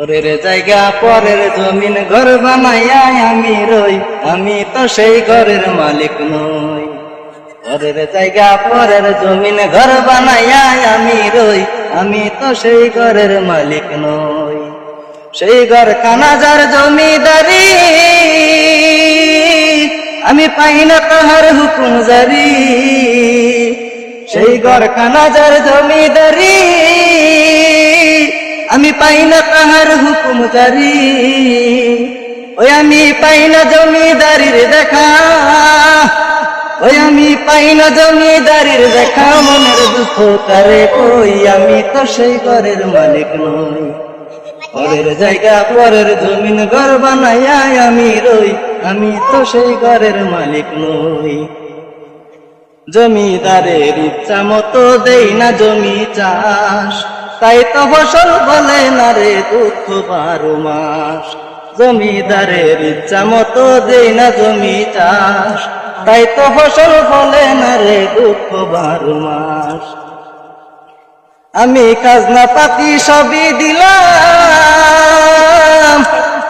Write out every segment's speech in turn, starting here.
পরের জায়গা পরের জমিন ঘর বানাইয়া আমি রই, আমি তো সেই ঘরের মালিক নই। পরের জায়গা পরের জমিন ঘর বানাইয়া আমি রই, আমি তো সেই ঘরের মালিক নই। সেই ঘর কানাজার জমিদারি, আমি পাই না তাহার হুকুম জারি। সেই ঘর কানাজার জমিদারি, আমি পাই না তাহার হুকুম জারি। ওই আমি পাই না জমিদারির দেখা, ওই আমি পাই না জমিদারির দেখা। মনের দুঃখ তারে কই, আমি তো সেই ঘরের মালিক নই। পরের জায়গা পরের জমিন ঘর বানাইয়া আমি রই, আমি তো সেই ঘরের মালিক নই। জমিদারের ইচ্ছা মতো দেই না জমি চাষ, তাই তো ফসল বলে না রে দুঃখ 12 মাস। জমিদারের ইচ্ছা মতো দেই না জমি চাষ, তাই তো ফসল বলে না রে দুঃখ 12 মাস। আমি খাজনা পাতি সবই দিলাম,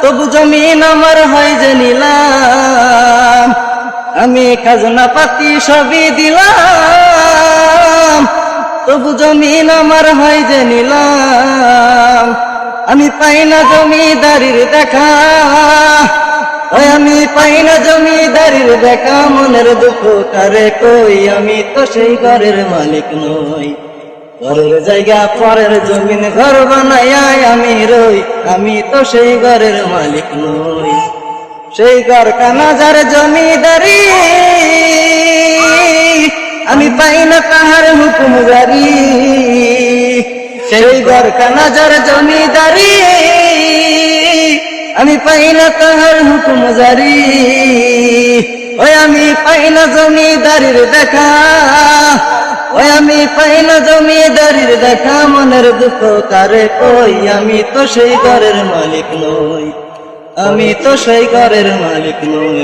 তবু জমিন আমার হয় যে নিলাম। আমি খাজনা পাতি সবই দিলাম, তবু জমিন আমার হয় যে নিলাম। আমি পাই না জমিদারির দেখা, ওই আমি পাই না জমিদারির দেখা। মনের দুঃখ কারে কই, আমি তো সেই ঘরের মালিক নই। পরের জায়গা পরের জমিন ঘর বানাইয়া আমি রই, আমি তো সেই ঘরের মালিক নই। সেই ঘর কানাজার জমিদারি, আমি পাই না তাহার হুকুম জারি। সেই ঘর কানাজার জমিদারি, আমি পাই না তাহার হুকুম জারি। ওই আমি পাই না জমিদারির দেখা, ওই আমি পাই না জমিদারির দেখা। মনের দুঃখ কারে কই, আমি তো সেই ঘরের মালিক নই, আমি তো সেই ঘরের মালিক নই।